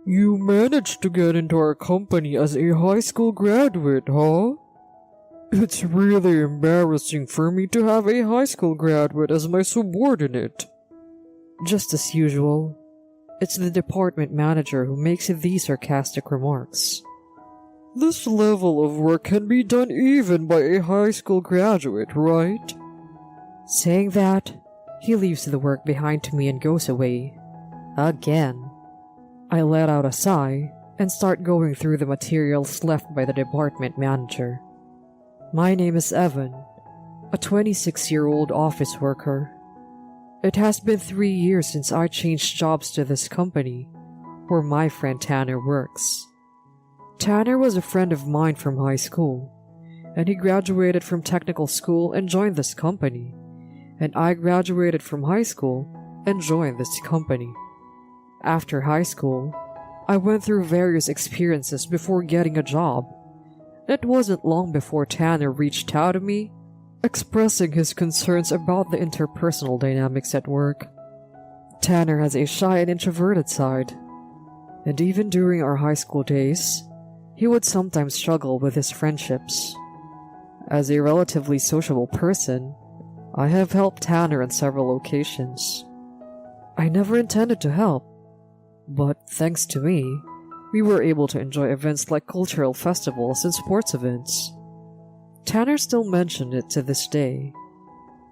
You managed to get into our company as a high school graduate, huh? It's really embarrassing for me to have a high school graduate as my subordinate. Just as usual, it's the department manager who makes these sarcastic remarks. This level of work can be done even by a high school graduate, right? Saying that, he leaves the work behind to me and goes away. Again. I let out a sigh and start going through the materials left by the department manager. My name is Evan, a 26-year-old office worker. It has been 3 years since I changed jobs to this company, where my friend Tanner works. Tanner was a friend of mine from high school, and he graduated from technical school and joined this company, and I graduated from high school and joined this company. After high school, I went through various experiences before getting a job. It wasn't long before Tanner reached out to me, expressing his concerns about the interpersonal dynamics at work. Tanner has a shy and introverted side, and even during our high school days, he would sometimes struggle with his friendships. As a relatively sociable person, I have helped Tanner on several occasions. I never intended to help, but thanks to me, we were able to enjoy events like cultural festivals and sports events. Tanner still mentioned it to this day,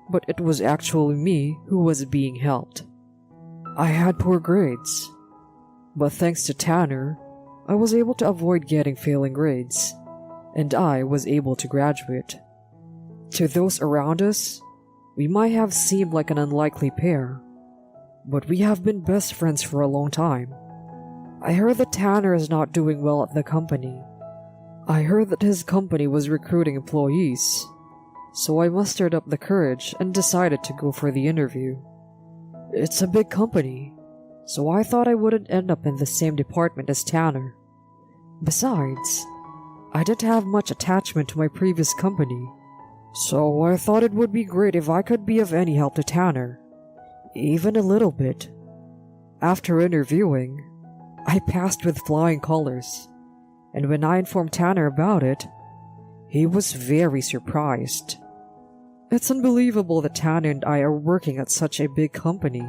but it was actually me who was being helped. I had poor grades, but thanks to Tanner, I was able to avoid getting failing grades, and I was able to graduate. To those around us, we might have seemed like an unlikely pair, but we have been best friends for a long time. I heard that Tanner is not doing well at the company. I heard that his company was recruiting employees, so I mustered up the courage and decided to go for the interview. It's a big company, so I thought I wouldn't end up in the same department as Tanner. Besides, I didn't have much attachment to my previous company, so I thought it would be great if I could be of any help to Tanner. Even a little bit. After interviewing, I passed with flying colors, and when I informed Tanner about it, he was very surprised. It's unbelievable that Tanner and I are working at such a big company.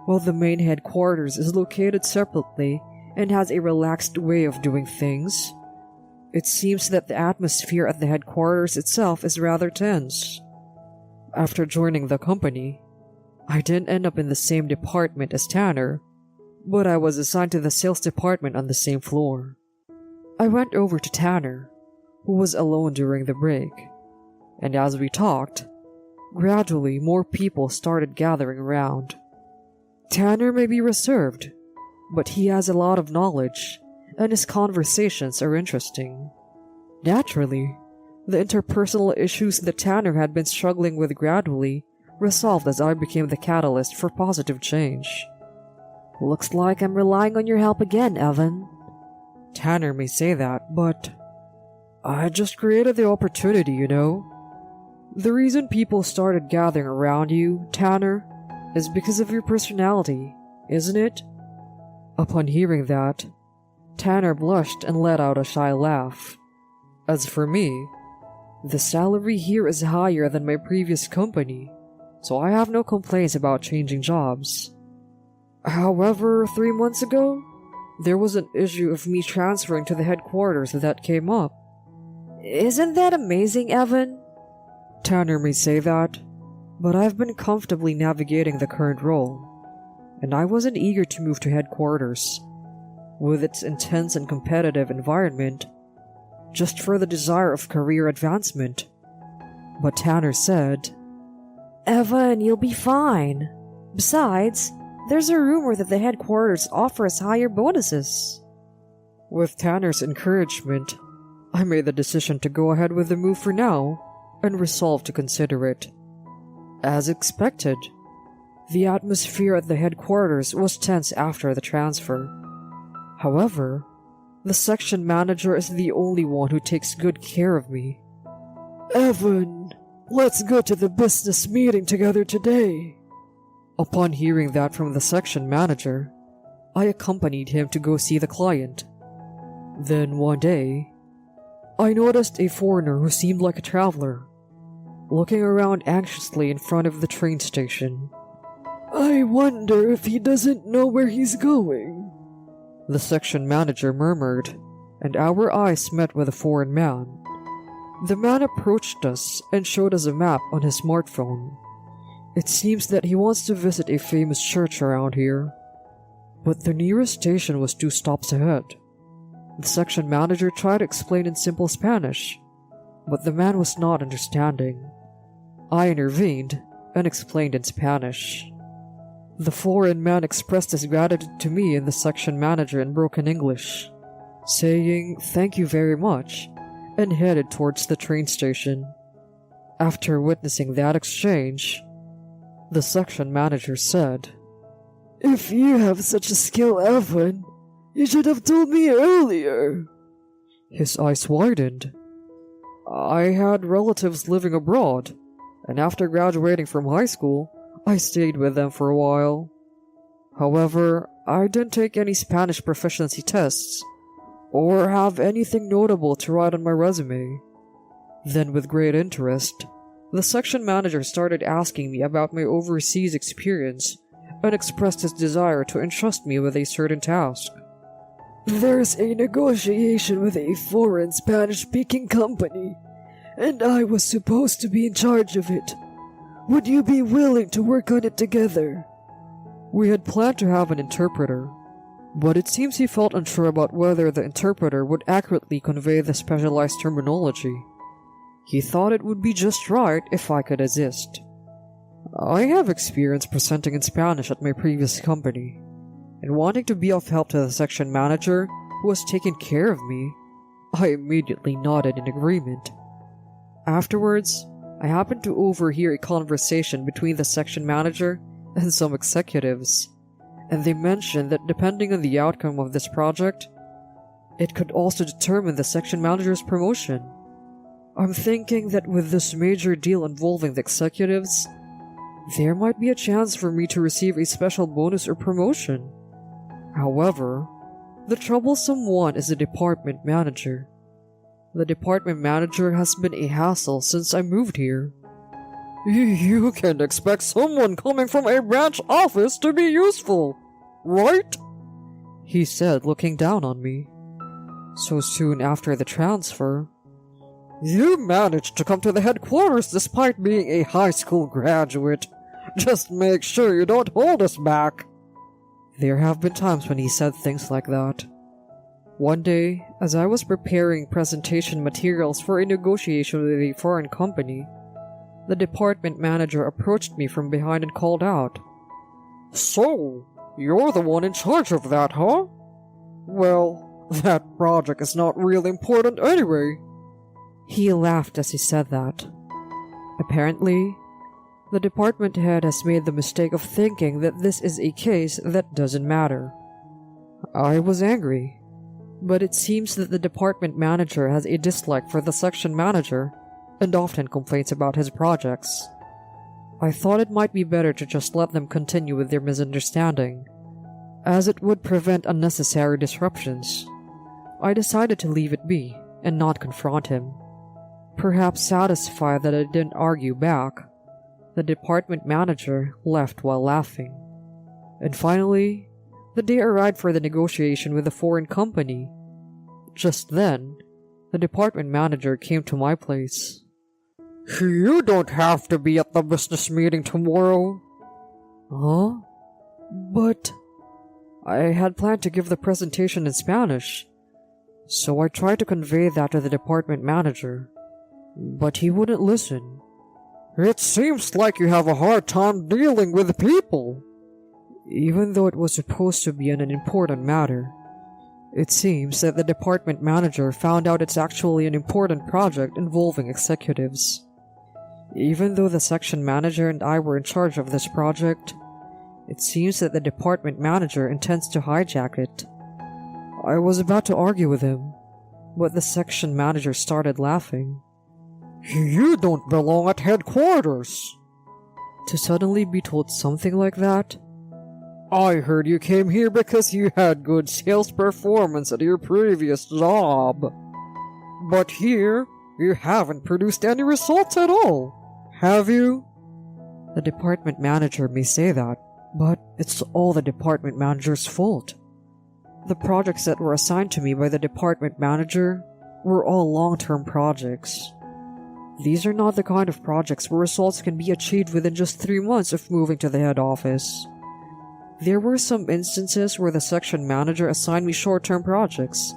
While the main headquarters is located separately and has a relaxed way of doing things, it seems that the atmosphere at the headquarters itself is rather tense. After joining the company, I didn't end up in the same department as Tanner, but I was assigned to the sales department on the same floor. I went over to Tanner, who was alone during the break, and as we talked, gradually more people started gathering around. Tanner may be reserved, but he has a lot of knowledge, and his conversations are interesting. Naturally, the interpersonal issues that Tanner had been struggling with gradually resolved as I became the catalyst for positive change. Looks like I'm relying on your help again, Evan. Tanner may say that, but I just created the opportunity, you know? The reason people started gathering around you, Tanner, is because of your personality, isn't it? Upon hearing that, Tanner blushed and let out a shy laugh. As for me, the salary here is higher than my previous company, so I have no complaints about changing jobs. However, 3 months ago, there was an issue of me transferring to the headquarters that came up. Isn't that amazing, Evan? Tanner may say that, but I've been comfortably navigating the current role, and I wasn't eager to move to headquarters, with its intense and competitive environment, just for the desire of career advancement. But Tanner said, Evan, you'll be fine. Besides, there's a rumor that the headquarters offers higher bonuses. With Tanner's encouragement, I made the decision to go ahead with the move for now and resolved to consider it. As expected, the atmosphere at the headquarters was tense after the transfer. However, the section manager is the only one who takes good care of me. Evan, let's go to the business meeting together today. Upon hearing that from the section manager, I accompanied him to go see the client. Then one day, I noticed a foreigner who seemed like a traveler, looking around anxiously in front of the train station. I wonder if he doesn't know where he's going, the section manager murmured, and our eyes met with a foreign man. The man approached us and showed us a map on his smartphone. It seems that he wants to visit a famous church around here, but the nearest station was 2 stops ahead. The section manager tried to explain in simple Spanish, but the man was not understanding. I intervened and explained in Spanish. The foreign man expressed his gratitude to me and the section manager in broken English, saying thank you very much, and headed towards the train station. After witnessing that exchange, the section manager said, "If you have such a skill, Evan, you should have told me earlier." His eyes widened. I had relatives living abroad, and after graduating from high school, I stayed with them for a while. However, I didn't take any Spanish proficiency tests, or have anything notable to write on my resume. Then, with great interest, the section manager started asking me about my overseas experience and expressed his desire to entrust me with a certain task. "There's a negotiation with a foreign Spanish-speaking company, and I was supposed to be in charge of it. Would you be willing to work on it together?" We had planned to have an interpreter, but it seems he felt unsure about whether the interpreter would accurately convey the specialized terminology. He thought it would be just right if I could assist. I have experience presenting in Spanish at my previous company, and wanting to be of help to the section manager who was taking care of me, I immediately nodded in agreement. Afterwards, I happened to overhear a conversation between the section manager and some executives, and they mentioned that depending on the outcome of this project, it could also determine the section manager's promotion. I'm thinking that with this major deal involving the executives, there might be a chance for me to receive a special bonus or promotion. However, the troublesome one is the department manager. The department manager has been a hassle since I moved here. You can't expect someone coming from a branch office to be useful, right? He said, looking down on me. So soon after the transfer, you managed to come to the headquarters despite being a high school graduate. Just make sure you don't hold us back. There have been times when he said things like that. One day, as I was preparing presentation materials for a negotiation with a foreign company, the department manager approached me from behind and called out, "So, you're the one in charge of that, huh? Well, that project is not really important anyway." He laughed as he said that. Apparently, the department head has made the mistake of thinking that this is a case that doesn't matter. I was angry, but it seems that the department manager has a dislike for the section manager and often complains about his projects. I thought it might be better to just let them continue with their misunderstanding, as it would prevent unnecessary disruptions. I decided to leave it be and not confront him. Perhaps satisfied that I didn't argue back, the department manager left while laughing. And finally, the day arrived for the negotiation with the foreign company. Just then, the department manager came to my place. "You don't have to be at the business meeting tomorrow." Huh? But I had planned to give the presentation in Spanish, so I tried to convey that to the department manager, but he wouldn't listen. "It seems like you have a hard time dealing with people." Even though it was supposed to be an important matter, it seems that the department manager found out it's actually an important project involving executives. Even though the section manager and I were in charge of this project, it seems that the department manager intends to hijack it. I was about to argue with him, but the section manager started laughing. "You don't belong at headquarters." To suddenly be told something like that, I heard you came here because you had good sales performance at your previous job. But here, you haven't produced any results at all, have you? The department manager may say that, but it's all the department manager's fault. The projects that were assigned to me by the department manager were all long-term projects. These are not the kind of projects where results can be achieved within just 3 months of moving to the head office. There were some instances where the section manager assigned me short-term projects,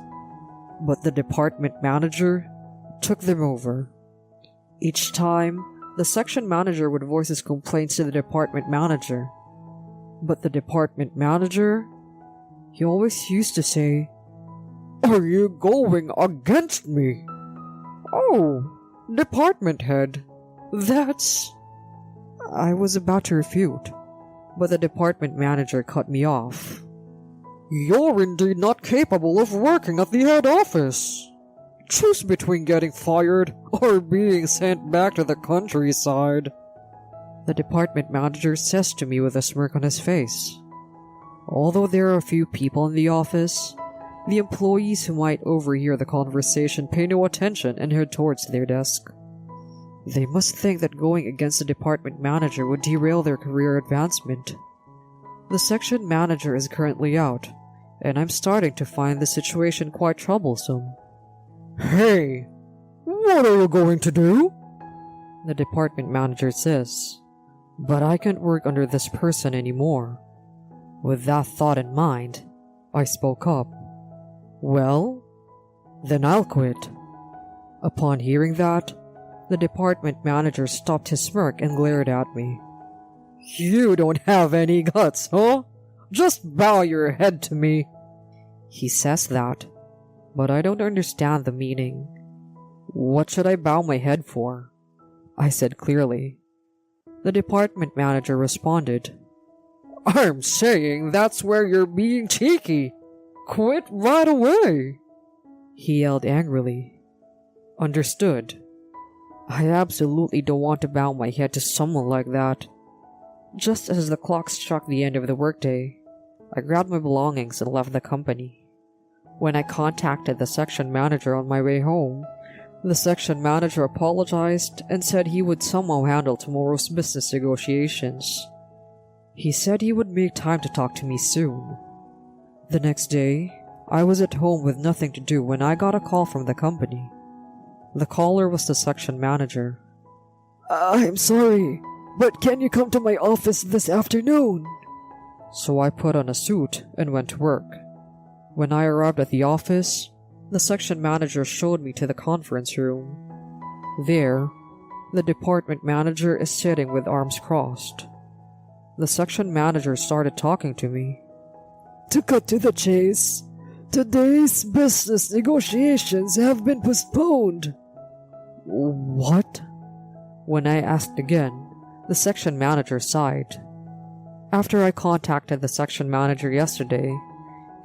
but the department manager took them over. Each time, the section manager would voice his complaints to the department manager. But the department manager, he always used to say, "Are you going against me?" "Oh, department head, that's..." I was about to refute, but the department manager cut me off. "You're indeed not capable of working at the head office. Choose between getting fired or being sent back to the countryside," the department manager says to me with a smirk on his face. Although there are a few people in the office, the employees who might overhear the conversation pay no attention and head towards their desk. They must think that going against the department manager would derail their career advancement. The section manager is currently out, and I'm starting to find the situation quite troublesome. "Hey, what are you going to do?" the department manager says. But I can't work under this person anymore. With that thought in mind, I spoke up. "Well, then I'll quit." Upon hearing that, the department manager stopped his smirk and glared at me. "You don't have any guts, huh? Just bow your head to me." He says that, but I don't understand the meaning. "What should I bow my head for?" I said clearly. The department manager responded, "I'm saying that's where you're being cheeky. Quit right away." He yelled angrily. Understood. I absolutely don't want to bow my head to someone like that. Just as the clock struck the end of the workday, I grabbed my belongings and left the company. When I contacted the section manager on my way home, the section manager apologized and said he would somehow handle tomorrow's business negotiations. He said he would make time to talk to me soon. The next day, I was at home with nothing to do when I got a call from the company. The caller was the section manager. "I'm sorry, but can you come to my office this afternoon?" So I put on a suit and went to work. When I arrived at the office, the section manager showed me to the conference room. There, the department manager is sitting with arms crossed. The section manager started talking to me. "To cut to the chase, today's business negotiations have been postponed." "What?" When I asked again, the section manager sighed. After I contacted the section manager yesterday,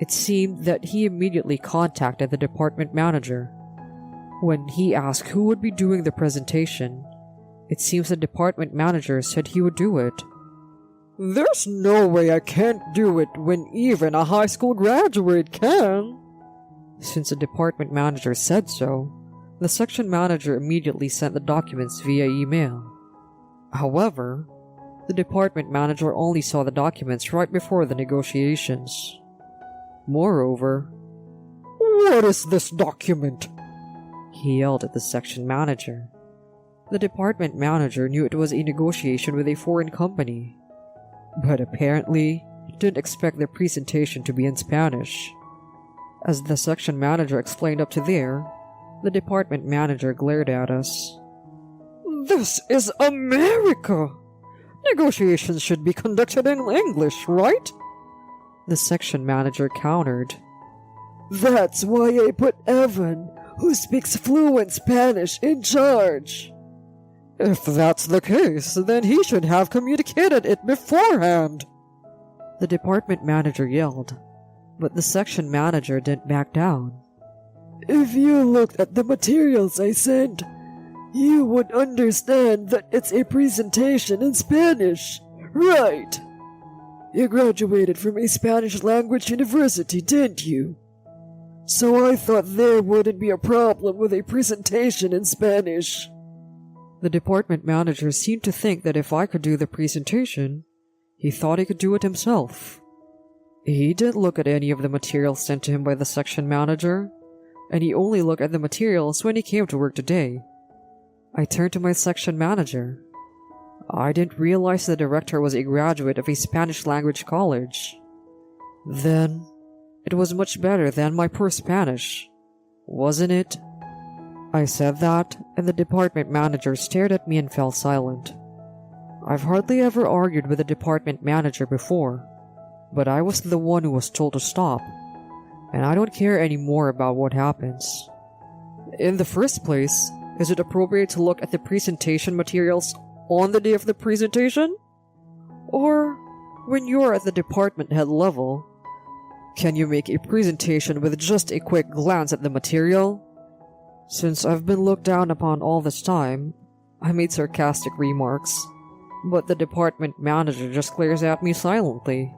it seemed that he immediately contacted the department manager. When he asked who would be doing the presentation, it seems the department manager said he would do it. "There's no way I can't do it when even a high school graduate can." Since the department manager said so, the section manager immediately sent the documents via email. However, the department manager only saw the documents right before the negotiations. Moreover, "What is this document?" he yelled at the section manager. The department manager knew it was a negotiation with a foreign company, but apparently didn't expect their presentation to be in Spanish. As the section manager explained up to there, the department manager glared at us. "This is America! Negotiations should be conducted in English, right?" The section manager countered. "That's why I put Evan, who speaks fluent Spanish, in charge." "If that's the case, then he should have communicated it beforehand." The department manager yelled, but the section manager didn't back down. "If you looked at the materials I sent, you would understand that it's a presentation in Spanish, right? You graduated from a Spanish language university, didn't you? So I thought there wouldn't be a problem with a presentation in Spanish. The department manager seemed to think that if I could do the presentation, he thought he could do it himself. He didn't look at any of the materials sent to him by the section manager, and he only looked at the materials when he came to work today. I turned to my section manager. I didn't realize the director was a graduate of a Spanish language college. Then, it was much better than my poor Spanish, wasn't it? I said that, and the department manager stared at me and fell silent. I've hardly ever argued with a department manager before, but I was the one who was told to stop, and I don't care anymore about what happens. In the first place, is it appropriate to look at the presentation materials on the day of the presentation? Or, when you're at the department head level, can you make a presentation with just a quick glance at the material? Since I've been looked down upon all this time, I made sarcastic remarks, but the department manager just glares at me silently.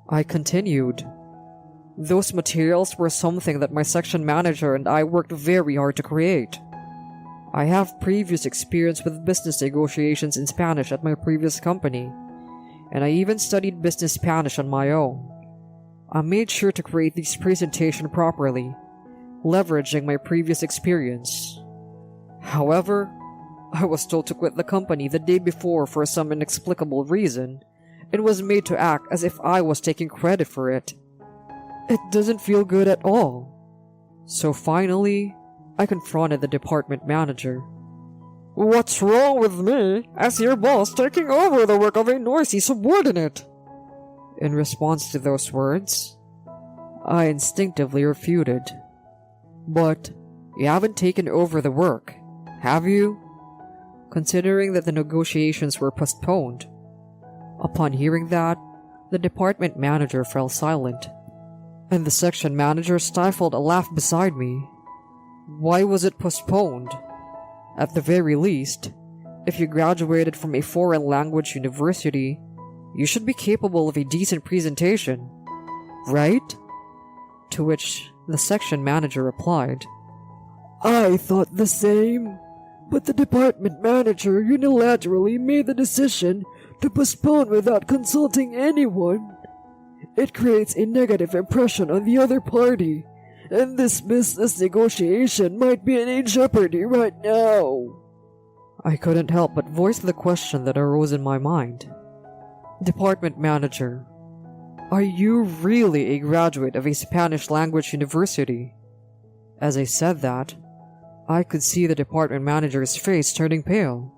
I continued. Those materials were something that my section manager and I worked very hard to create. I have previous experience with business negotiations in Spanish at my previous company, and I even studied business Spanish on my own. I made sure to create this presentation properly, leveraging my previous experience. However, I was told to quit the company the day before for some inexplicable reason, and was made to act as if I was taking credit for it. It doesn't feel good at all. So finally, I confronted the department manager. What's wrong with me as your boss taking over the work of a noisy subordinate? In response to those words, I instinctively refuted. But you haven't taken over the work, have you? Considering that the negotiations were postponed. Upon hearing that, the department manager fell silent, and the section manager stifled a laugh beside me. Why was it postponed? At the very least, if you graduated from a foreign language university, you should be capable of a decent presentation, right? To which the section manager replied, I thought the same, but the department manager unilaterally made the decision to postpone without consulting anyone. It creates a negative impression on the other party, and this business negotiation might be in jeopardy right now. I couldn't help but voice the question that arose in my mind. Department manager, are you really a graduate of a Spanish language university? As I said that, I could see the department manager's face turning pale.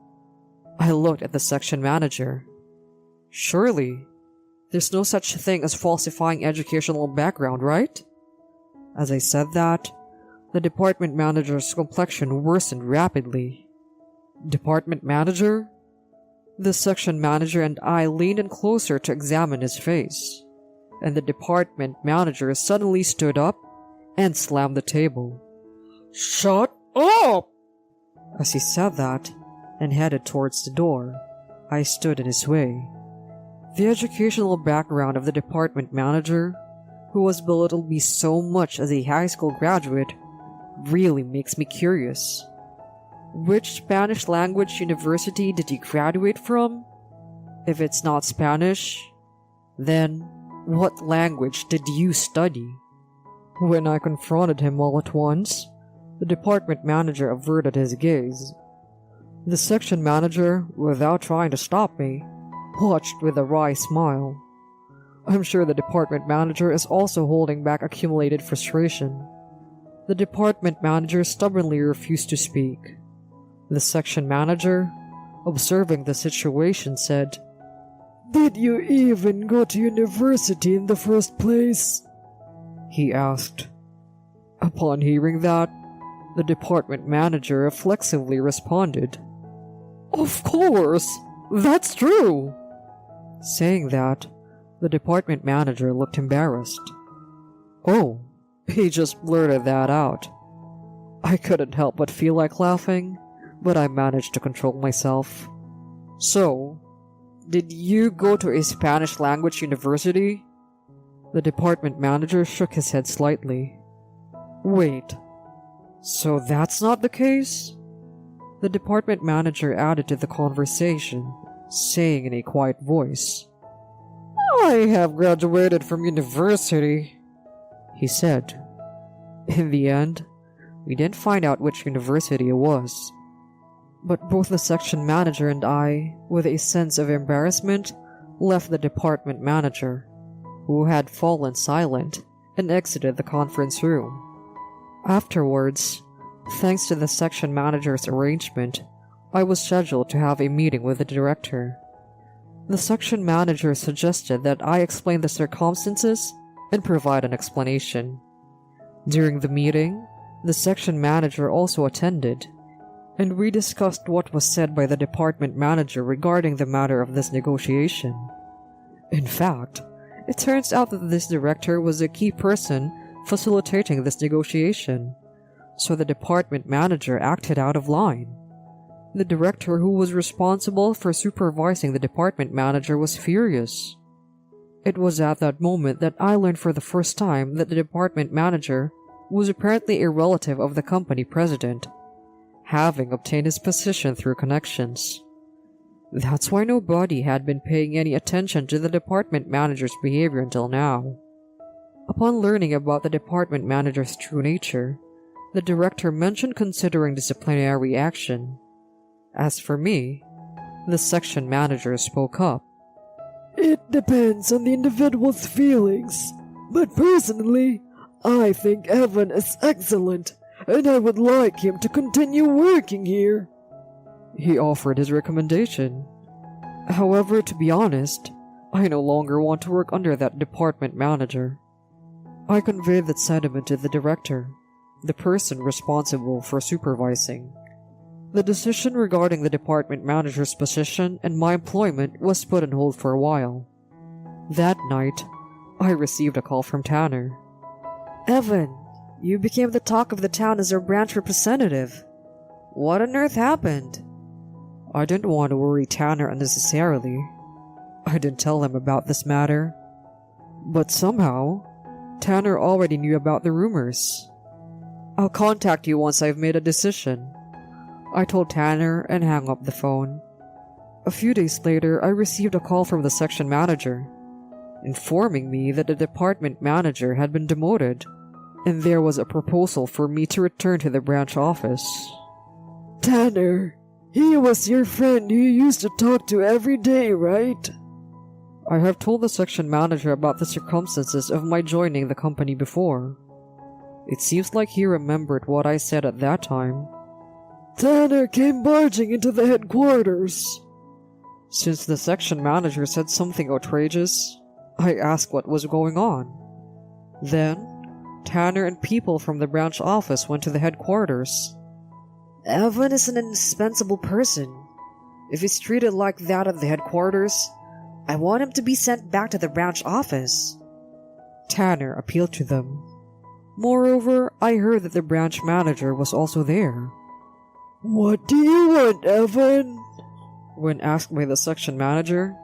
I looked at the section manager. Surely, there's no such thing as falsifying educational background, right? As I said that, the department manager's complexion worsened rapidly. Department manager? The section manager and I leaned in closer to examine his face, and the department manager suddenly stood up and slammed the table. Shut up! As he said that and headed towards the door, I stood in his way. The educational background of the department manager, who has belittled me so much as a high school graduate, really makes me curious. Which Spanish language university did he graduate from? If it's not Spanish, then what language did you study? When I confronted him all at once, the department manager averted his gaze. The section manager, without trying to stop me, watched with a wry smile. I'm sure the department manager is also holding back accumulated frustration. The department manager stubbornly refused to speak. The section manager, observing the situation, said, Did you even go to university in the first place? He asked. Upon hearing that, the department manager reflexively responded, Of course, that's true. Saying that, the department manager looked embarrassed. Oh, he just blurted that out. I couldn't help but feel like laughing, but I managed to control myself. So, Did you go to a Spanish language university? The department manager shook his head slightly. Wait, so that's not the case? The department manager added to the conversation, saying in a quiet voice, I have graduated from university, he said. In the end, we didn't find out which university it was. But both the section manager and I, with a sense of embarrassment, left the department manager, who had fallen silent, and exited the conference room. Afterwards, thanks to the section manager's arrangement, I was scheduled to have a meeting with the director. The section manager suggested that I explain the circumstances and provide an explanation. During the meeting, the section manager also attended, and we discussed what was said by the department manager regarding the matter of this negotiation. In fact, it turns out that this director was a key person facilitating this negotiation, so the department manager acted out of line. The director who was responsible for supervising the department manager was furious. It was at that moment that I learned for the first time that the department manager was apparently a relative of the company president, having obtained his position through connections. That's why nobody had been paying any attention to the department manager's behavior until now. Upon learning about the department manager's true nature, the director mentioned considering disciplinary action. As for me, the section manager spoke up. It depends on the individual's feelings, but personally, I think Evan is excellent, and I would like him to continue working here. He offered his recommendation. However, to be honest, I no longer want to work under that department manager. I conveyed that sentiment to the director, the person responsible for supervising. The decision regarding the department manager's position and my employment was put on hold for a while. That night, I received a call from Tanner. Evan, you became the talk of the town as our branch representative. What on earth happened? I didn't want to worry Tanner unnecessarily. I didn't tell him about this matter. But somehow, Tanner already knew about the rumors. I'll contact you once I've made a decision, I told Tanner and hung up the phone. A few days later, I received a call from the section manager, informing me that the department manager had been demoted, and there was a proposal for me to return to the branch office. Tanner, he was your friend who you used to talk to every day, right? I have told the section manager about the circumstances of my joining the company before. It seems like he remembered what I said at that time. Tanner came barging into the headquarters. Since the section manager said something outrageous, I asked what was going on. Then, Tanner and people from the branch office went to the headquarters. Evan is an indispensable person. If he's treated like that at the headquarters, I want him to be sent back to the branch office. Tanner appealed to them. Moreover, I heard that the branch manager was also there. What do you want, Evan? When asked by the section manager,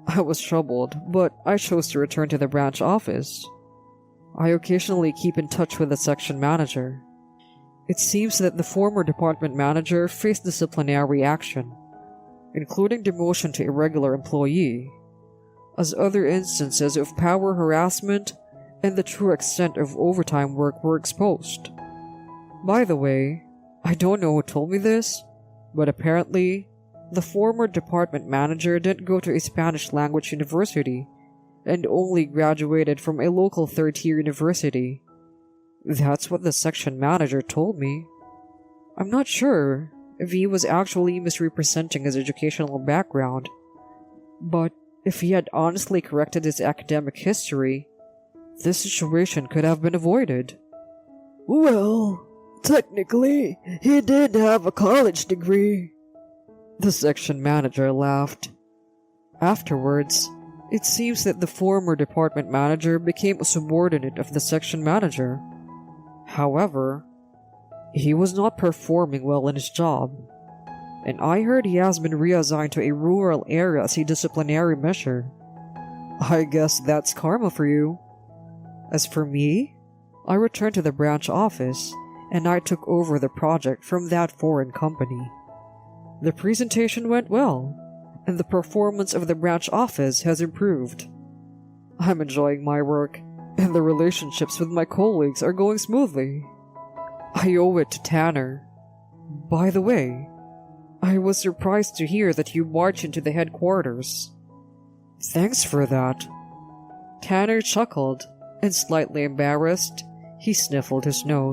I was troubled, but I chose to return to the branch office. I occasionally keep in touch with the section manager. It seems that the former department manager faced disciplinary action, including demotion to a regular employee, as other instances of power harassment and the true extent of overtime work were exposed. By the way, I don't know who told me this, but apparently, the former department manager didn't go to a Spanish language university and only graduated from a local third-tier university. That's what the section manager told me. I'm not sure if he was actually misrepresenting his educational background, but if he had honestly corrected his academic history, this situation could have been avoided. Well, technically, he did have a college degree. The section manager laughed. Afterwards, it seems that the former department manager became a subordinate of the section manager. However, he was not performing well in his job. and I heard he has been reassigned to a rural area as a disciplinary measure. I guess that's karma for you. As for me, I returned to the branch office and I took over the project from that foreign company. The presentation went well, and the performance of the branch office has improved. I'm enjoying my work, and the relationships with my colleagues are going smoothly. I owe it to Tanner. By the way, I was surprised to hear that you marched into the headquarters. Thanks for that. Tanner chuckled, and slightly embarrassed, he sniffled his nose.